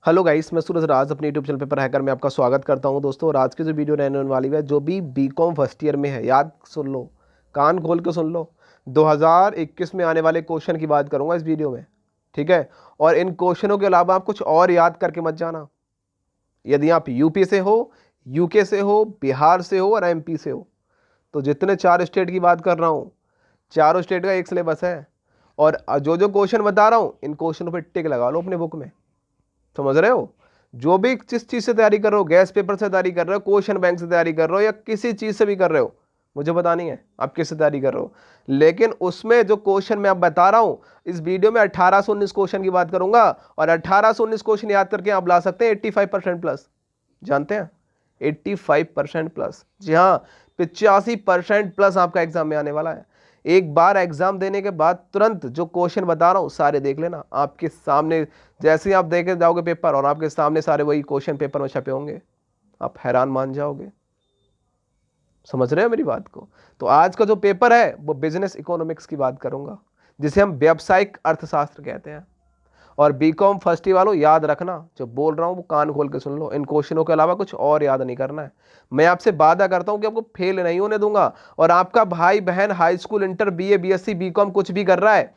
Hello guys, मैं सूरज राज अपने YouTube channel paper hacker में आपका स्वागत करता हूं दोस्तों। और आज की जो वीडियो रहने वाली है, जो भी बीकॉम फर्स्ट ईयर में है, याद सुन लो, कान खोल के सुन लो। 2021 में आने वाले क्वेश्चन की बात करूंगा इस वीडियो में, ठीक है। और इन क्वेश्चनों के अलावा आप कुछ और याद करके मत जाना। यदि आप यूपी से हो, यूके से हो, बिहार से हो और एमपी से हो, तो जितने 4 स्टेट की बात कर रहा हूँ, चारों स्टेट का एक सिलेबस है। और जो जो क्वेश्चन बता रहा हूँ, इन क्वेश्चनों पर टिक लगा लो अपने बुक में। समझ रहे हो? जो भी जिस चीज से तैयारी कर रहे हो, गैस पेपर से तैयारी कर रहे हो, क्वेश्चन बैंक से तैयारी कर रहे हो, या किसी चीज से भी कर रहे हो, मुझे बतानी है आप किससे तैयारी कर रहे हो। लेकिन उसमें जो क्वेश्चन मैं आप बता रहा हूं, इस वीडियो में 1819 क्वेश्चन की बात करूंगा। और 1819 क्वेश्चन याद करके आप ला सकते हैं 85% प्लस। जानते हैं? 85% प्लस, जी हाँ, 85% प्लस आपका एग्जाम में आने वाला है। एक बार एग्जाम देने के बाद तुरंत जो क्वेश्चन बता रहा हूं सारे देख लेना आपके सामने। जैसे ही आप देखे जाओगे पेपर, और आपके सामने सारे वही क्वेश्चन पेपर में छपे होंगे, आप हैरान मान जाओगे। समझ रहे हो मेरी बात को? तो आज का जो पेपर है वो बिजनेस इकोनॉमिक्स की बात करूंगा, जिसे हम व्यावसायिक अर्थशास्त्र कहते हैं। और बीकॉम फर्स्ट ईयर वालों, याद रखना, जो बोल रहा हूं वो कान खोल के सुन लो। इन क्वेश्चनों के अलावा कुछ और याद नहीं करना है। मैं आपसे वादा करता हूं कि आपको फेल नहीं होने दूंगा। और आपका भाई बहन high school, inter, BA, BSc, BCom कुछ भी कर रहा है,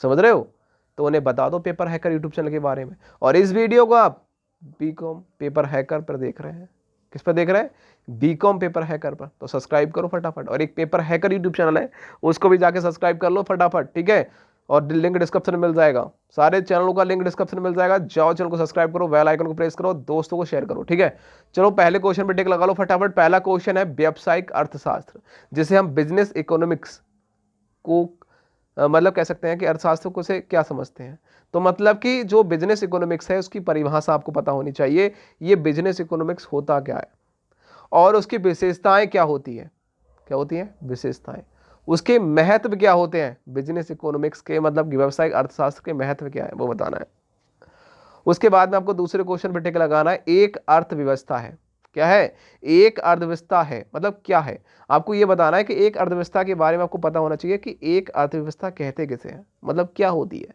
समझ रहे हो, तो उन्हें बता दो पेपर हैकर यूट्यूब चैनल के बारे में। और इस वीडियो को आप बीकॉम पेपर हैकर पर देख रहे हैं। किस पर देख रहे हैं? बीकॉम पेपर हैकर पर। तो सब्सक्राइब करो फटाफट। और एक पेपर हैकर यूट्यूब चैनल है, उसको भी जाके सब्सक्राइब कर लो फटाफट, ठीक है। और लिंक डिस्क्रिप्शन में मिल जाएगा, सारे चैनलों का लिंक डिस्क्रिप्शन में मिल जाएगा। जाओ चैनल को सब्सक्राइब करो, बेल आइकन को प्रेस करो, दोस्तों को शेयर करो, ठीक है। चलो पहले क्वेश्चन पे टिक लगा लो फटाफट। पहला क्वेश्चन है व्यावसायिक अर्थशास्त्र, जिसे हम बिजनेस इकोनॉमिक्स को मतलब कह सकते हैं कि अर्थशास्त्र को से क्या समझते हैं। तो मतलब कि जो बिजनेस इकोनॉमिक्स है उसकी परिभाषा आपको पता होनी चाहिए। ये बिजनेस इकोनॉमिक्स होता क्या है और उसकी विशेषताएं क्या होती है। क्या होती हैं विशेषताएं? उसके महत्व क्या होते हैं? बिजनेस इकोनॉमिक्स के मतलब व्यावसायिक अर्थशास्त्र के महत्व क्या है वो बताना है। उसके बाद में आपको दूसरे क्वेश्चन पे टिक लगाना है। एक अर्थव्यवस्था है, क्या है? एक अर्थव्यवस्था है मतलब क्या है? आपको यह बताना है कि एक अर्थव्यवस्था के बारे में आपको पता होना चाहिए कि एक अर्थव्यवस्था कहते किसे हैं, मतलब क्या होती है,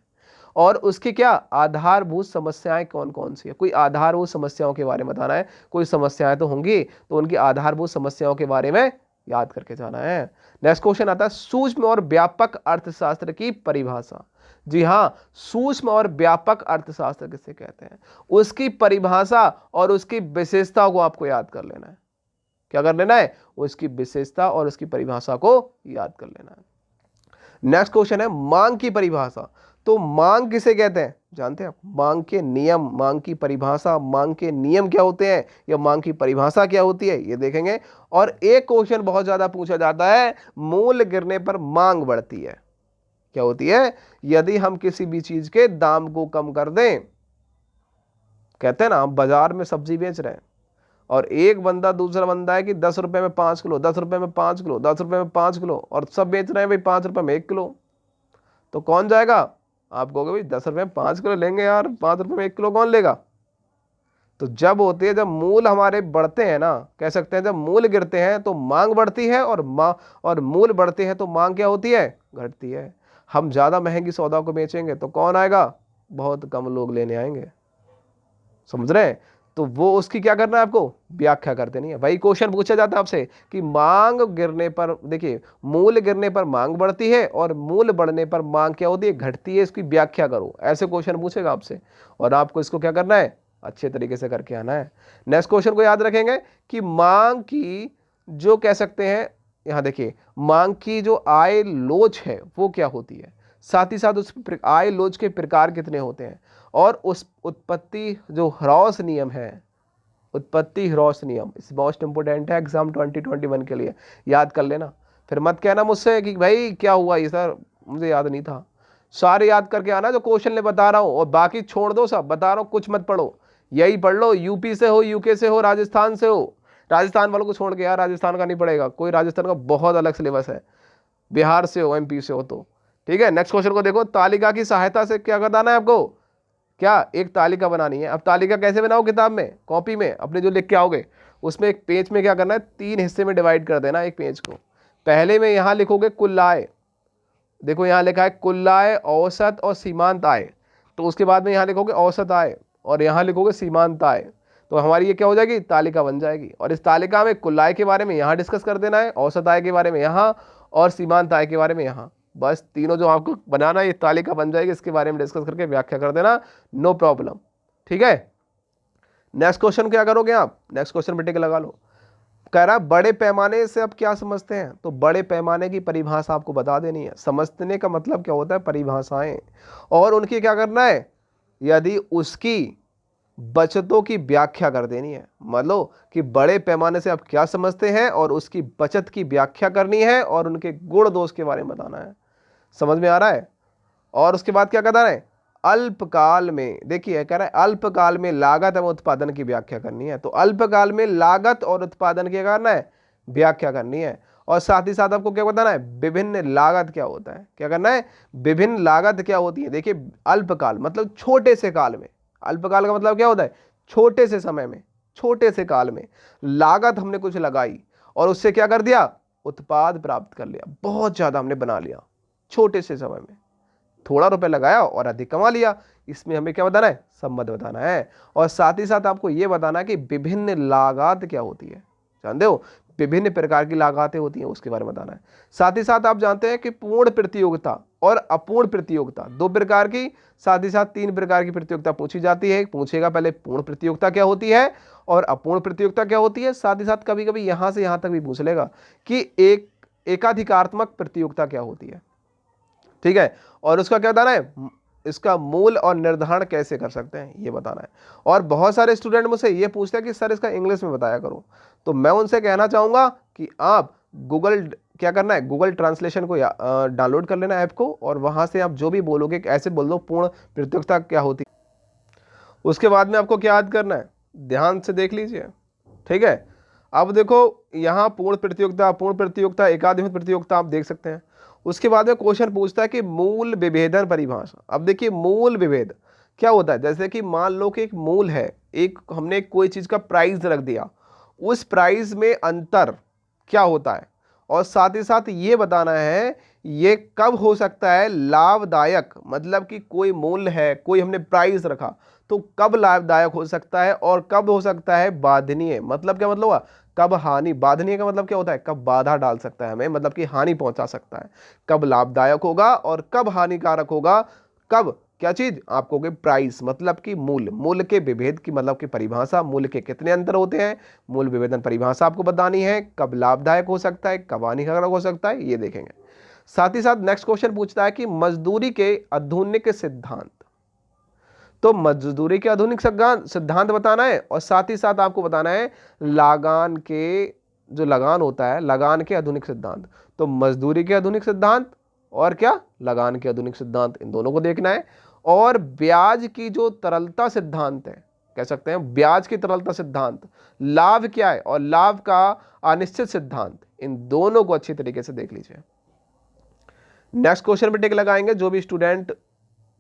और उसकी क्या आधारभूत समस्याएं कौन कौन सी है। कोई आधारभूत समस्याओं के बारे में बताना है। कोई समस्याएं तो होंगी, तो उनकी आधारभूत समस्याओं के बारे में याद करके जाना है। नेक्स्ट क्वेश्चन आता है सूक्ष्म और व्यापक अर्थशास्त्र की परिभाषा। जी हाँ, सूक्ष्म और व्यापक अर्थशास्त्र किसे कहते हैं, उसकी परिभाषा और उसकी विशेषता को आपको याद कर लेना है। क्या कर लेना है? उसकी विशेषता और उसकी परिभाषा को याद कर लेना है। नेक्स्ट क्वेश्चन है मांग की परिभाषा। तो मांग किसे कहते हैं जानते हैं आप? मांग के नियम, मांग की परिभाषा, मांग के नियम क्या होते हैं या मांग की परिभाषा क्या होती है, ये देखेंगे। और एक क्वेश्चन बहुत ज्यादा पूछा जाता है, मूल्य गिरने पर मांग बढ़ती है, क्या होती है? यदि हम किसी भी चीज के दाम को कम कर दें, कहते हैं ना, हम बाजार में सब्जी बेच रहे हैं और एक बंदा दूसरा बंदा है कि 10 रुपए में 5 किलो, 10 रुपए में 5 किलो, 10 रुपए में 5 किलो, और सब बेच रहे हैं भाई 5 रुपए में 1 किलो, तो कौन जाएगा? आप कहोगे भाई 10 रुपए में 5 किलो लेंगे यार, 5 रुपए में 1 किलो कौन लेगा? तो जब होती है, जब मूल हमारे बढ़ते हैं ना, कह सकते हैं जब मूल गिरते हैं तो मांग बढ़ती है, और मूल बढ़ते हैं तो मांग क्या होती है? घटती है। हम ज्यादा महंगी सौदा को बेचेंगे तो कौन आएगा? बहुत कम लोग लेने आएंगे। समझ रहे हैं? तो वो उसकी क्या करना है आपको? व्याख्या करते नहीं है भाई। क्वेश्चन पूछा जाता है आपसे कि मांग गिरने पर, देखिए, मूल गिरने पर मांग बढ़ती है और मूल बढ़ने पर मांग क्या होती है? घटती है। इसकी व्याख्या करो, ऐसे क्वेश्चन पूछेगा आपसे, और आपको इसको क्या करना है? अच्छे तरीके से करके आना है। नेक्स्ट क्वेश्चन को याद रखेंगे कि मांग की जो कह सकते हैं, यहां देखिए, मांग की जो आय लोच है वो क्या होती है, साथ ही साथ उस आय लोच के प्रकार कितने होते हैं, और उस उत्पत्ति जो ह्रास नियम है, उत्पत्ति ह्रास नियम, इस मोस्ट इंपोर्टेंट है एग्जाम 2021 के लिए, याद कर लेना। फिर मत कहना मुझसे कि भाई क्या हुआ ये सर, मुझे याद नहीं था। सारे याद करके आना जो क्वेश्चन ले बता रहा हूं, और बाकी छोड़ दो, सब बता रहा हूं कुछ मत पढ़ो, यही पढ़ लो। यूपी से हो, यूके से हो, राजस्थान से हो, राजस्थान वालों को छोड़ के, यार राजस्थान का नहीं पड़ेगा कोई, राजस्थान का बहुत अलग सिलेबस है। बिहार से हो, एमपी से हो तो ठीक है। नेक्स्ट क्वेश्चन को देखो, तालिका की सहायता से क्या बताना है आपको? क्या एक तालिका बनानी है। अब तालिका कैसे बनाओ? किताब में, कॉपी में अपने जो लिख के आओगे, उसमें एक पेज में क्या करना है, 3 हिस्से में डिवाइड कर देना एक पेज को। पहले में यहां लिखोगे कुल आय, देखो यहां लिखा है कुल आय, औसत और सीमांत आय। तो उसके बाद में यहाँ लिखोगे औसत आय और यहाँ लिखोगे सीमांत आय, तो हमारी ये क्या हो जाएगी, तालिका बन जाएगी। और इस तालिका में कुल आय के बारे में यहाँ डिस्कस कर देना है, औसत आय के बारे में यहाँ, और सीमांत आय के बारे में यहाँ। बस तीनों जो आपको बनाना है ये तालिका बन जाएगी, इसके बारे में डिस्कस करके व्याख्या कर देना, नो प्रॉब्लम। ठीक है, नेक्स्ट क्वेश्चन क्या करोगे आप, नेक्स्ट क्वेश्चन पे टिक लगा लो। कह रहा बड़े पैमाने से आप क्या समझते हैं, तो बड़े पैमाने की परिभाषा आपको बता देनी है। समझने का मतलब क्या होता है, परिभाषाएं, और उनकी क्या करना है, यदि उसकी बचतों की व्याख्या कर देनी है। मतलब कि बड़े पैमाने से आप क्या समझते हैं और उसकी बचत की व्याख्या करनी है और उनके गुण दोष के बारे में बताना है। समझ में आ रहा है। और उसके बाद क्या करना है, अल्पकाल में, देखिए कह रहा है अल्पकाल में लागत एवं उत्पादन की व्याख्या करनी है। तो अल्पकाल में लागत और उत्पादन की करना है, व्याख्या करनी है। और साथ ही साथ आपको क्या बताना है, विभिन्न लागत क्या होता है, क्या करना है, विभिन्न लागत क्या होती है। देखिए अल्पकाल मतलब छोटे से काल में, अल्पकाल का मतलब क्या होता है, छोटे से समय में, छोटे से काल में लागत हमने कुछ लगाई और उससे क्या कर दिया, उत्पाद प्राप्त कर लिया, बहुत ज्यादा हमने बना लिया छोटे से समय में, थोड़ा रुपए लगाया और अधिक कमा लिया। इसमें हमें क्या बताना है, संबंध बताना है। और साथ ही साथ आपको यह बताना है कि विभिन्न लागत क्या होती है, जानते हो, विभिन्न प्रकार की लागतें होती हैं, उसके बारे में बताना है। साथ ही साथ आप जानते हैं कि पूर्ण प्रतियोगिता और अपूर्ण प्रतियोगिता दो प्रकार की, साथ ही साथ तीन प्रकार की प्रतियोगिता पूछी जाती है। पूछेगा पहले पूर्ण प्रतियोगिता क्या होती है और अपूर्ण प्रतियोगिता क्या होती है। साथ ही साथ कभी कभी यहां से यहां तक भी पूछ लेगा कि एकाधिकारत्मक प्रतियोगिता क्या होती है। ठीक है, और उसका क्या बताना है, इसका मूल और निर्धारण कैसे कर सकते हैं ये बताना है। और बहुत सारे स्टूडेंट मुझसे ये पूछते हैं कि सर इसका इंग्लिश में बताया करो, तो मैं उनसे कहना चाहूंगा कि आप गूगल क्या करना है, गूगल ट्रांसलेशन को डाउनलोड कर लेना ऐप को, और वहां से आप जो भी बोलोगे ऐसे बोल दो पूर्ण प्रतियोगिता क्या होती है। उसके बाद में आपको क्या याद करना है, ध्यान से देख लीजिए। ठीक है, अब देखो यहाँ पूर्ण प्रतियोगिता, पूर्ण प्रतियोगिता, एकाधिक प्रतियोगिता आप देख सकते हैं। उसके बाद में क्वेश्चन पूछता है कि मूल विभेदन परिभाषा। अब देखिए मूल विभेद क्या होता है, जैसे कि मान लो कि एक मूल है, एक हमने कोई चीज का प्राइस रख दिया, उस प्राइस में अंतर क्या होता है, और साथ ही साथ ये बताना है ये कब हो सकता है लाभदायक, मतलब कि कोई मूल्य है, कोई हमने प्राइस रखा तो कब लाभदायक हो सकता है और कब हो सकता है बाधनीय, मतलब क्या मतलब हुआ, कब हानि, बाधनीय का मतलब क्या होता है, कब बाधा डाल सकता है हमें, मतलब कि हानि पहुंचा सकता है। कब लाभदायक होगा और कब हानिकारक होगा, कब क्या चीज, आपको प्राइस मतलब कि मूल्य, मूल्य के विभेद की मतलब की परिभाषा, मूल्य के कितने अंतर होते हैं, मूल विभेदन परिभाषा आपको बतानी है, कब लाभदायक हो सकता है, कब हानिकारक हो सकता है, ये देखेंगे। साथ ही साथ नेक्स्ट क्वेश्चन पूछता है कि मजदूरी के आधुनिक सिद्धांत, तो मजदूरी के आधुनिक सिद्धांत बताना है, और साथ ही साथ आपको बताना है लगान के, जो लगान होता है लगान के आधुनिक सिद्धांत। तो मजदूरी के आधुनिक सिद्धांत और क्या, लगान के आधुनिक सिद्धांत, इन दोनों को देखना है। और ब्याज की जो तरलता सिद्धांत है, कह सकते हैं ब्याज की तरलता सिद्धांत, लाभ क्या है और लाभ का अनिश्चित सिद्धांत, इन दोनों को अच्छी तरीके से देख लीजिए। नेक्स्ट क्वेश्चन पे टिक लगाएंगे। जो भी स्टूडेंट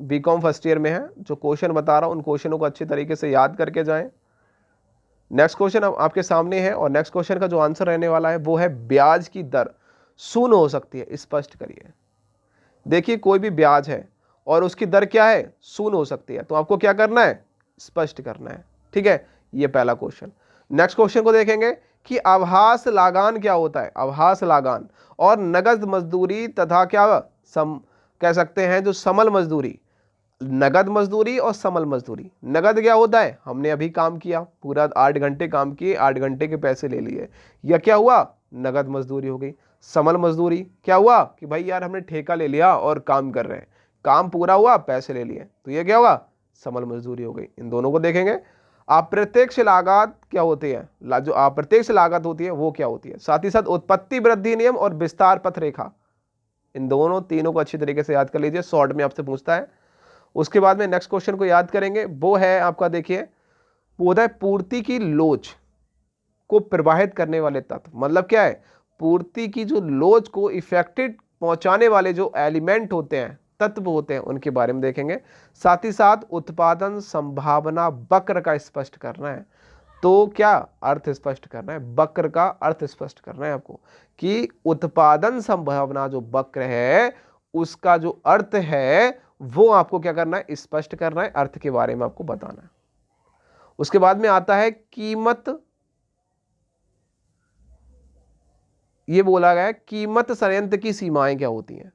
बीकॉम फर्स्ट ईयर में है, जो क्वेश्चन बता रहा हूं उन क्वेश्चनों को अच्छी तरीके से याद करके जाएं। नेक्स्ट क्वेश्चन आपके सामने है, और नेक्स्ट क्वेश्चन का जो आंसर रहने वाला है वो है ब्याज की दर शून्य हो सकती है, स्पष्ट करिए। देखिए कोई भी ब्याज है और उसकी दर क्या है, शून्य हो सकती है, तो आपको क्या करना है, स्पष्ट करना है। ठीक है, ये पहला क्वेश्चन। नेक्स्ट क्वेश्चन को देखेंगे कि आभास लगान क्या होता है, आभास लगान और नगद मजदूरी तथा क्या कह सकते हैं जो समल मजदूरी, नगद मजदूरी और समल मजदूरी। नगद क्या होता है, हमने अभी काम किया, पूरा 8 घंटे काम किए, 8 घंटे के पैसे ले लिए, यह क्या हुआ, नगद मजदूरी हो गई। समल मजदूरी क्या हुआ कि भाई यार हमने ठेका ले लिया और काम कर रहे हैं, काम पूरा हुआ, पैसे ले लिए, तो यह क्या हुआ, समल मजदूरी हो गई। इन दोनों को देखेंगे। अप्रत्यक्ष लागत क्या होती है, जो अप्रत्यक्ष लागत होती है वो क्या होती है। साथ ही साथ उत्पत्ति वृद्धि नियम और विस्तार पथ रेखा, इन दोनों तीनों को अच्छी तरीके से याद कर लीजिए, शॉर्ट में आपसे पूछता है। उसके बाद में नेक्स्ट क्वेश्चन को याद करेंगे, वो है आपका, देखिए वो होता है पूर्ति की लोच को प्रवाहित करने वाले तत्व, मतलब क्या है, पूर्ति की जो लोच को इफेक्टेड पहुंचाने वाले जो एलिमेंट होते हैं, तत्व होते हैं, उनके बारे में देखेंगे। साथ ही साथ उत्पादन संभावना वक्र का स्पष्ट करना है, तो क्या अर्थ स्पष्ट करना है, वक्र का अर्थ स्पष्ट करना है आपको कि उत्पादन संभावना जो वक्र है उसका जो अर्थ है वो आपको क्या करना है, स्पष्ट करना है, अर्थ के बारे में आपको बताना है। उसके बाद में आता है कीमत। ये बोला गया है कीमत संयंत्र की सीमाएं क्या होती हैं,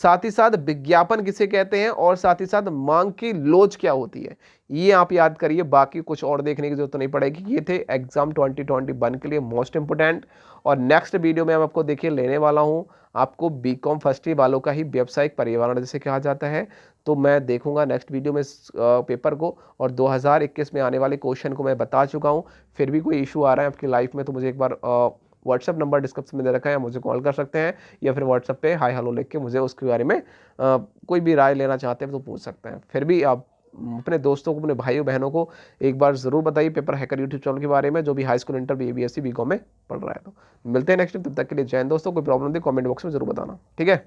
साथ ही साथ विज्ञापन किसे कहते हैं, और साथ ही साथ मांग की लोच क्या होती है। ये आप याद करिए, बाकी कुछ और देखने की जरूरत नहीं पड़ेगी। ये थे एग्जाम 2021 के लिए मोस्ट इंपोर्टेंट। और नेक्स्ट वीडियो में मैं आपको देखिए लेने वाला हूं आपको बीकॉम फर्स्ट ईयर वालों का ही व्यावसायिक पर्यावरण जिसे कहा जाता है। तो मैं देखूंगा नेक्स्ट वीडियो में इस पेपर को, और 2021 में आने वाले क्वेश्चन को मैं बता चुका हूं। फिर भी कोई इशू आ रहा है आपकी लाइफ में तो मुझे एक बार व्हाट्सअप नंबर डिस्क्रिप्शन में दे रखा है, मुझे कॉल कर सकते हैं, या फिर व्हाट्सअप पे हाय हेलो लिख के मुझे उसके बारे में कोई भी राय लेना चाहते हैं तो पूछ सकते हैं। फिर भी आप अपने दोस्तों को, अपने भाइयों बहनों को एक बार ज़रूर बताइए पेपर हैकर यूट्यूब चैनल के बारे में, जो भी high school, inter, BSc, BCom में पढ़ रहा है। तो मिलते हैं नेक्स्ट टाइम, तब तक के लिए जय हिंद दोस्तों। कोई प्रॉब्लम थी कमेंट बॉक्स में जरूर बताना, ठीक है।